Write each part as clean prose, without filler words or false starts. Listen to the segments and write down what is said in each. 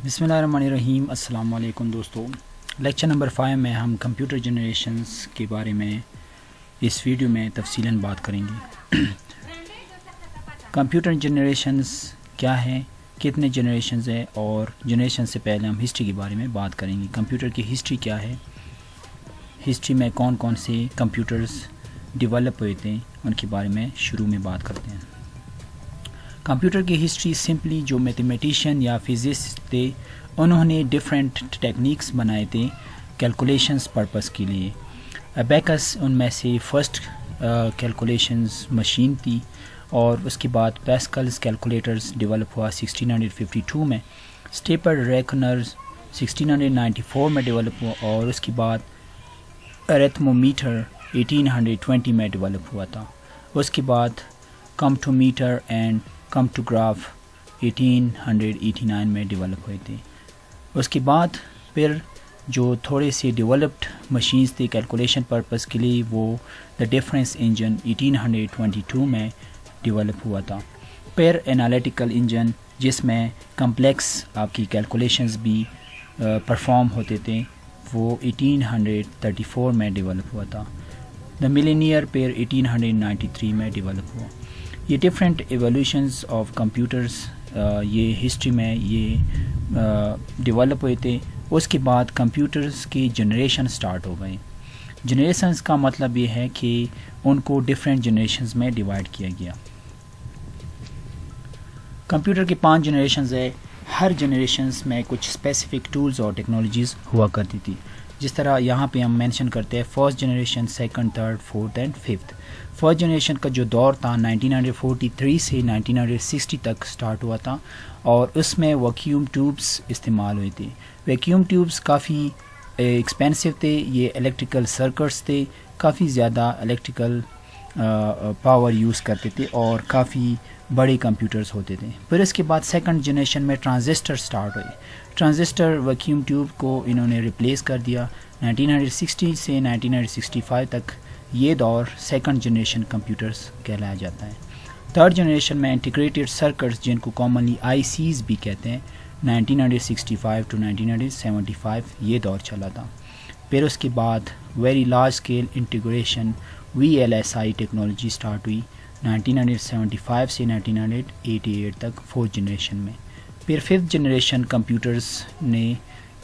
بسم اللہ الرحمن الرحیم۔ السلام علیکم دوستو، لیکچر نمبر 5 میں ہم کمپیوٹر جنریشنز کے بارے میں اس ویڈیو میں تفصیلاً بات کریں گے۔ کمپیوٹر جنریشنز کیا ہے، کتنے جنریشنز ہیں، اور جنریشن سے پہلے ہم ہسٹری کے بارے میں بات کریں گے۔ کمپیوٹر کی ہسٹری کیا ہے، ہسٹری میں کون کون سے کمپیوٹرز ڈیولپ ہوئے تھے، ان کے بارے میں شروع میں بات کرتے ہیں۔ کمپیوٹر کی ہسٹری سمپلی جو میتھمیٹیشین یا فزسٹ تھے انہوں نے ڈیفرنٹ ٹیکنیکس بنائے تھے کیلکولیشنز پرپس کے لیے۔ ابیکس ان میں سے فرسٹ کیلکولیشنز مشین تھی، اور اس کے بعد پیسکلز کیلکولیٹرز ڈیولپ ہوا 1652 میں، اسٹیپر ریکنرز 1694 میں ڈیولپ ہوا، اور اس کے بعد ارتھمومیٹر 1820 میں ڈیولپ ہوا تھا۔ اس کے بعد کمپٹومیٹر اینڈ کمپٹوگراف 1889 میں ڈیولپ ہوئے تھے۔ اس کے بعد پھر جو تھوڑے سے ڈیولپڈ مشینز تھے کیلکولیشن پرپس کے لیے، وہ دا ڈیفرنس انجن 1822 میں ڈیولپ ہوا تھا۔ پھر انالیٹیکل انجن جس میں کمپلیکس آپ کی کیلکولیشنز بھی پرفارم ہوتے تھے، وہ 1834 میں ڈیولپ ہوا تھا۔ دا ملینئر پھر 1893 میں ڈیولپ ہوا۔ یہ ڈفرینٹ ایولیوشنز آف کمپیوٹرز یہ ہسٹری میں یہ ڈیولپ ہوئے تھے۔ اس کے بعد کمپیوٹرز کی جنریشن سٹارٹ ہو گئے۔ جنریشنز کا مطلب یہ ہے کہ ان کو ڈفرینٹ جنریشنز میں ڈیوائڈ کیا گیا۔ کمپیوٹر کی 5 جنریشنز ہے۔ ہر جنریشنز میں کچھ اسپیسیفک ٹولز اور ٹیکنالوجیز ہوا کرتی تھی، جس طرح یہاں پہ ہم مینشن کرتے ہیں first generation, second, third, fourth and fifth. First generation کا جو دور تھا 1943 سے 1960 تک سٹارٹ ہوا تھا، اور اس میں ویکیوم ٹیوبس استعمال ہوئے تھے۔ ویکیوم ٹیوبس کافی ایکسپینسو تھے، یہ الیکٹریکل سرکٹس تھے، کافی زیادہ الیکٹریکل پاور یوز کرتے تھے، اور کافی بڑے کمپیوٹرز ہوتے تھے۔ پھر اس کے بعد سیکنڈ جنریشن میں ٹرانزسٹر سٹارٹ ہوئے۔ ٹرانزسٹر ویکیوم ٹیوب کو انہوں نے ریپلیس کر دیا۔ 1960 سے 1965 تک یہ دور سیکنڈ جنریشن کمپیوٹرز کہلایا جاتا ہے۔ تھرڈ جنریشن میں انٹیگریٹڈ سرکٹس جن کو کامنلی آئی سیز بھی کہتے ہیں، 1965 ٹو 1975 یہ دور چلا تھا۔ پھر اس کے بعد very large scale integration VLSI technology start ہوئی 1975 سے 1988 تک فورتھ جنریشن میں۔ پھر ففتھ جنریشن کمپیوٹرز نے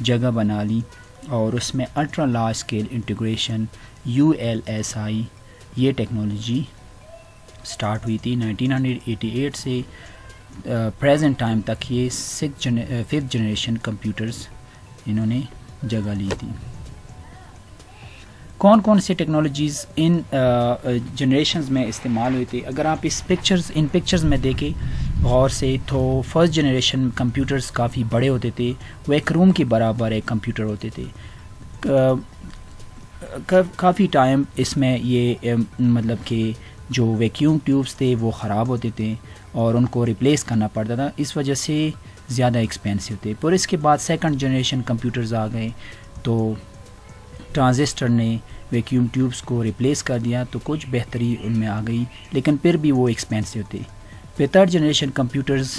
جگہ بنا لی، اور اس میں ultra large scale integration ULSI یہ ٹیکنالوجی سٹارٹ ہوئی تھی 1988 سے پریزنٹ ٹائم تک۔ یہ ففتھ جنریشن کمپیوٹرز انہوں نے جگہ لی تھی۔ کون کون سے ٹیکنالوجیز ان جنریشنز میں استعمال ہوئے تھے، اگر آپ ان پکچرز میں دیکھیں غور سے، تو فرسٹ جنریشن کمپیوٹرز کافی بڑے ہوتے تھے، وہ ایک روم کے برابر ایک کمپیوٹر ہوتے تھے۔ کافی ٹائم اس میں یہ مطلب کہ جو ویکیوم ٹیوبس تھے وہ خراب ہوتے تھے، اور ان کو ریپلیس کرنا پڑتا تھا، اس وجہ سے زیادہ ایکسپینسو تھے۔ پھر اس کے بعد سیکنڈ جنریشن کمپیوٹرز آ گئے، تو ٹرانزسٹر نے ویکیوم ٹیوبس کو ریپلیس کر دیا، تو کچھ بہتری ان میں آ گئی، لیکن پھر بھی وہ ایکسپینسو تھے۔ پھر تھرڈ جنریشن کمپیوٹرز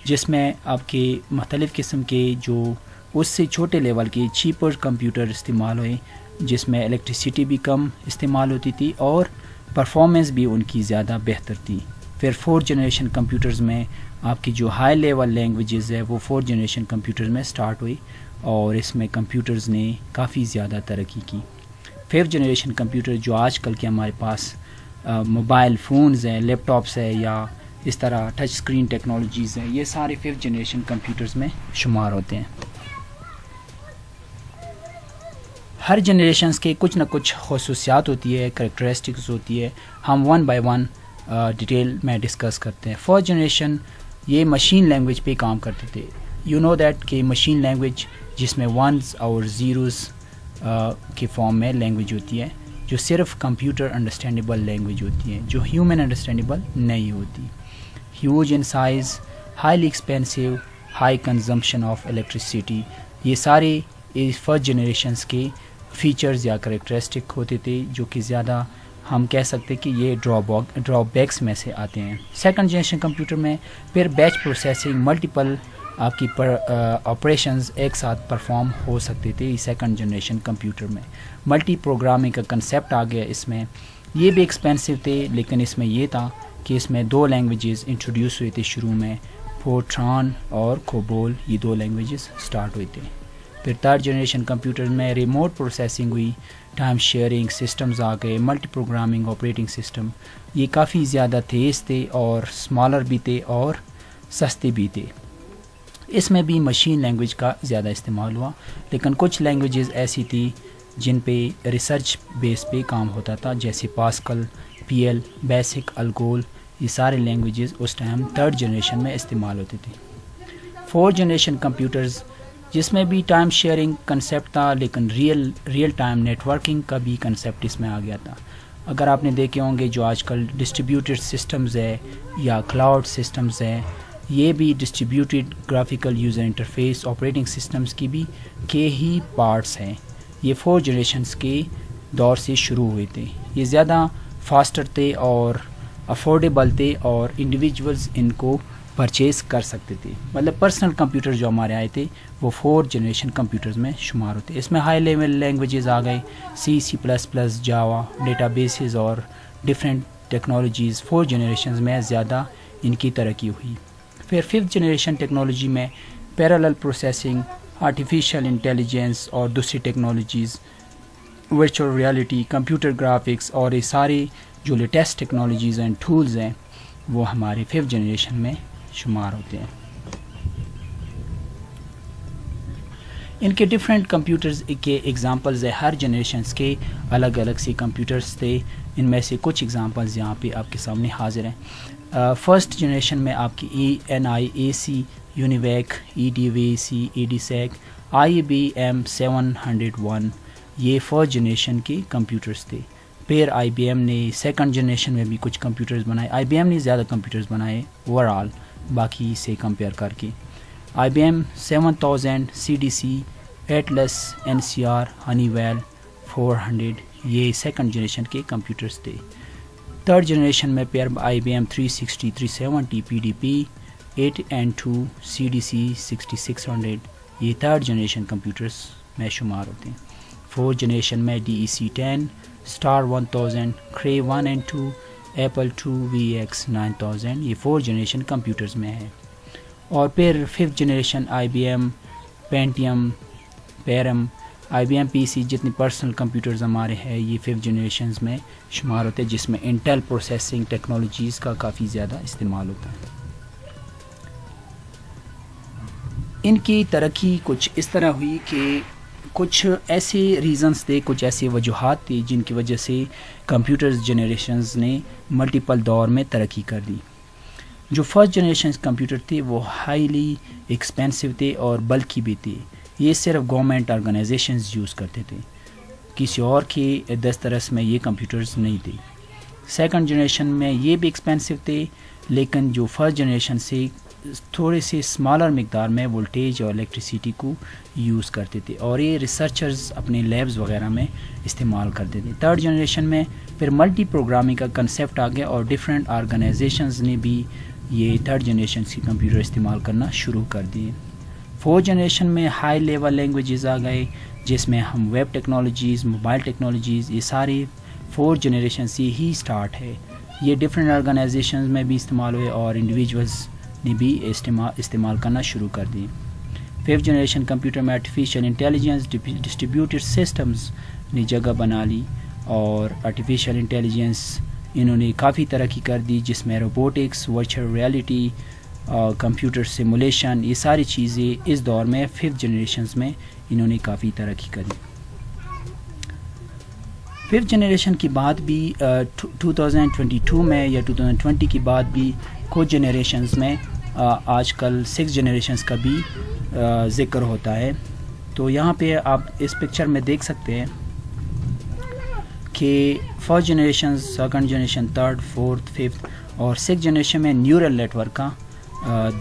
جس میں آپ کے مختلف قسم کے جو اس سے چھوٹے لیول کے چیپر کمپیوٹر استعمال ہوئے، جس میں الیکٹریسٹی بھی کم استعمال ہوتی تھی اور پرفارمنس بھی ان کی زیادہ بہتر تھی۔ پھر فورتھ جنریشن کمپیوٹرز میں آپ کی جو ہائی لیول لینگویجز ہے وہ فورتھ جنریشن کمپیوٹرز میں سٹارٹ ہوئی، اور اس میں کمپیوٹرز نے کافی زیادہ ترقی کی۔ ففتھ جنریشن کمپیوٹر جو آج کل کے ہمارے پاس موبائل فونز ہیں، لیپ ٹاپس ہے، یا اس طرح ٹچ اسکرین ٹیکنالوجیز ہیں، یہ سارے ففتھ جنریشن کمپیوٹرز میں شمار ہوتے ہیں۔ ہر جنریشنز کے کچھ نہ کچھ خصوصیات ہوتی ہے، کریکٹرسٹکس ہوتی ہے، ہم ون بائی ون ڈیٹیل میں ڈسکس کرتے ہیں۔ فرسٹ جنریشن یہ مشین لینگویج پہ کام کرتے تھے۔ یو نو دیٹ کہ مشین لینگویج جس میں ونز اور زیروز کے فارم میں لینگویج ہوتی ہے، جو صرف کمپیوٹر انڈرسٹینڈیبل لینگویج ہوتی ہے، جو ہیومن انڈرسٹینڈیبل نہیں ہوتی۔ Huge in size, highly expensive, high consumption of electricity, یہ سارے فرسٹ جنریشنز کے فیچرز یا کریکٹرسٹک ہوتے تھے، جو کہ زیادہ ہم کہہ سکتے کہ یہ ڈرا بیکس میں سے آتے ہیں۔ سیکنڈ جنریشن کمپیوٹر میں پھر بیچ پروسیسنگ، ملٹیپل آپ کی آپریشنز ایک ساتھ پرفارم ہو سکتے تھے سیکنڈ جنریشن کمپیوٹر میں. ملٹی پروگرامنگ کا کنسیپٹ آ گیا اس میں. یہ بھی ایکسپینسو تھے لیکن اس میں یہ تھا کہ اس میں 2 لینگویجز انٹروڈیوس ہوئے تھے شروع میں, فورٹران اور کوبول, یہ 2 لینگویجز سٹارٹ ہوئے تھے. پھر 3rd جنریشن کمپیوٹر میں ریموٹ پروسیسنگ ہوئی, ٹائم شیئرنگ سسٹمز آ گئے, ملٹی پروگرامنگ آپریٹنگ سسٹم. یہ کافی زیادہ تیز تھے اور اسمالر بھی تھے اور سستے بھی تھے. اس میں بھی مشین لینگویج کا زیادہ استعمال ہوا, لیکن کچھ لینگویجز ایسی تھی جن پہ ریسرچ بیس پہ کام ہوتا تھا, جیسے Pascal, P L, basic, ALGOL. یہ سارے لینگویجز اس ٹائم 3rd جنریشن میں استعمال ہوتے تھے. 4th جنریشن کمپیوٹرز جس میں بھی ٹائم شیئرنگ کنسیپٹ تھا, لیکن ریئل ٹائم نیٹ ورکنگ کا بھی کنسیپٹ اس میں آ گیا تھا. اگر آپ نے دیکھے ہوں گے جو آج کل ڈسٹریبیوٹیڈ سسٹمز ہے یا کلاؤڈ سسٹمز ہے, یہ بھی distributed graphical user interface operating systems کی بھی کے ہی پارٹس ہیں. یہ 4 جنریشنز کے دور سے شروع ہوئے تھے. یہ زیادہ فاسٹر تھے اور افورڈیبل تھے اور انڈیویجولز ان کو پرچیز کر سکتے تھے. مطلب پرسنل کمپیوٹر جو ہمارے آئے تھے وہ 4 جنریشن کمپیوٹرز میں شمار ہوتے. اس میں ہائی لیول لینگویجز آ گئے, C++, جاوا, ڈیٹا بیسز اور ڈفرینٹ ٹیکنالوجیز. 4 جنریشنز میں زیادہ ان کی ترقی ہوئی. پھر 5th جنریشن ٹیکنالوجی میں پیرالل پروسیسنگ, آرٹیفیشیل انٹیلیجنس اور دوسری technologies, virtual reality, computer graphics اور یہ سارے جو لیٹسٹ ٹیکنالوجیز اینڈ ٹولز ہیں وہ ہمارے 5th جنریشن میں شمار ہوتے ہیں. ان کے ڈفرینٹ کمپیوٹرز کے ایگزامپلز ہیں, ہر جنریشنز کے الگ الگ سے کمپیوٹرز تھے. ان میں سے کچھ ایگزامپلز یہاں پہ آپ کے سامنے حاضر ہیں. 1st جنریشن میں آپ کی NIAC, یونیویک, EDVAC, EDSEC, IBM 701 یہ 1st جنریشن کے کمپیوٹرز تھے. پھر IBM نے 2nd جنریشن میں بھی کچھ کمپیوٹرز بنائے. IBM نے زیادہ کمپیوٹرز بنائے اوور آل باقی سے کمپیئر کر کے. IBM 7000, CDC, Atlas, NCR, Honeywell 400 یہ 2nd جنریشن کے کمپیوٹرز تھے. 3rd جنریشن میں پھر IBM 360, 370, PDP 8N2, CDC 6600 یہ 3rd جنریشن کمپیوٹرز میں شمار ہوتے ہیں. 4th جنریشن میں DEC 10, Star 1000, Cray 1 and 2, Apple II VX 9000 یہ 4th جنریشن کمپیوٹرز میں ہے. اور پھر 5th جنریشن IBM Pentium, پیرم, IBM PC جتنی پرسنل کمپیوٹرز ہمارے ہیں یہ 5th جنریشنز میں شمار ہوتے ہیں, جس میں انٹیل پروسیسنگ ٹیکنالوجیز کا کافی زیادہ استعمال ہوتا ہے. ان کی ترقی کچھ اس طرح ہوئی کہ کچھ ایسے ریزنز تھے, کچھ ایسی وجوہات تھی جن کی وجہ سے کمپیوٹرز جنریشنز نے ملٹیپل دور میں ترقی کر دی. جو 1st جنریشن کمپیوٹر تھے وہ ہائیلی ایکسپینسو تھے اور بلکی بھی تھے. یہ صرف گورنمنٹ آرگنائزیشنز یوز کرتے تھے, کسی اور کے دسترس میں یہ کمپیوٹرز نہیں تھے. 2nd جنریشن میں یہ بھی ایکسپینسو تھے, لیکن جو 1st جنریشن سے تھوڑے سے اسمالر مقدار میں وولٹیج اور الیکٹریسٹی کو یوز کرتے تھے اور یہ ریسرچرز اپنے لیبز وغیرہ میں استعمال کرتے تھے. 3rd جنریشن میں پھر ملٹی پروگرامنگ کا کنسیپٹ آ گیا اور ڈفرینٹ آرگنائزیشنز نے بھی یہ 3rd جنریشن کی کمپیوٹر استعمال کرنا شروع کر دیے. 4th جنریشن میں ہائی لیول لینگویجز آ گئے, جس میں ہم ویب ٹیکنالوجیز, موبائل ٹیکنالوجیز یہ سارے 4th جنریشن سے ہی سٹارٹ ہے. یہ ڈفرینٹ آرگنائزیشنز میں بھی استعمال ہوئے اور انڈیویجولز نے بھی استعمال کرنا شروع کر دی. 5th جنریشن کمپیوٹر میں آرٹیفیشیل انٹیلیجنس, ڈسٹریبیوٹیڈ سسٹمز نے جگہ بنا لی اور آرٹیفیشیل انٹیلیجنس انہوں نے کافی ترقی کر دی, جس میں robotics, virtual reality, computer simulation یہ ساری چیزیں اس دور میں 5th جنریشنز میں انہوں نے کافی ترقی کری. 5th جنریشن کے بعد بھی 2022 میں یا 2020 کے بعد بھی کچھ جنریشنز میں آج کل 6 جنریشنز کا بھی ذکر ہوتا ہے. تو یہاں پہ آپ اس پکچر میں دیکھ سکتے ہیں کہ 1st generation, 2nd generation, 3rd, 4th, 5th اور 6th جنریشن میں نیورل نیٹ ورک کا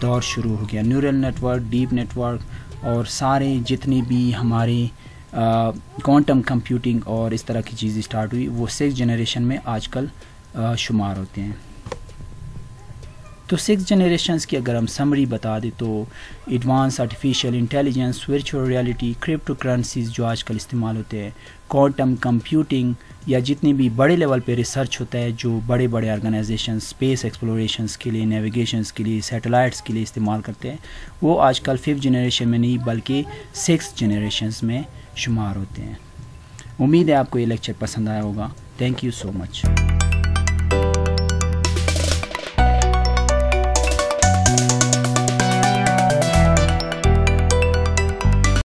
دور شروع ہو گیا. Neural network, deep network اور سارے جتنی بھی ہمارے کوانٹم کمپیوٹنگ اور اس طرح کی چیزیں اسٹارٹ ہوئی وہ 6th جنریشن میں آج کل شمار ہوتے ہیں. تو 6 جنریشنز کی اگر ہم سمری بتا دیں تو advance artificial intelligence, virtual reality, crypto currencies جو آج کل استعمال ہوتے ہیں، کوانٹم کمپیوٹنگ یا جتنی بھی بڑے لیول پہ ریسرچ ہوتا ہے جو بڑے بڑے آرگنائزیشن اسپیس ایکسپلوریشنس کے لیے، نیویگیشنس کے لیے، سیٹلائٹس کے لیے استعمال کرتے ہیں، وہ آج کل 5 جنریشن میں نہیں بلکہ 6 جنریشنز میں شمار ہوتے ہیں۔ امید ہے آپ کو یہ لیکچر پسند آیا ہوگا۔ Thank you so much.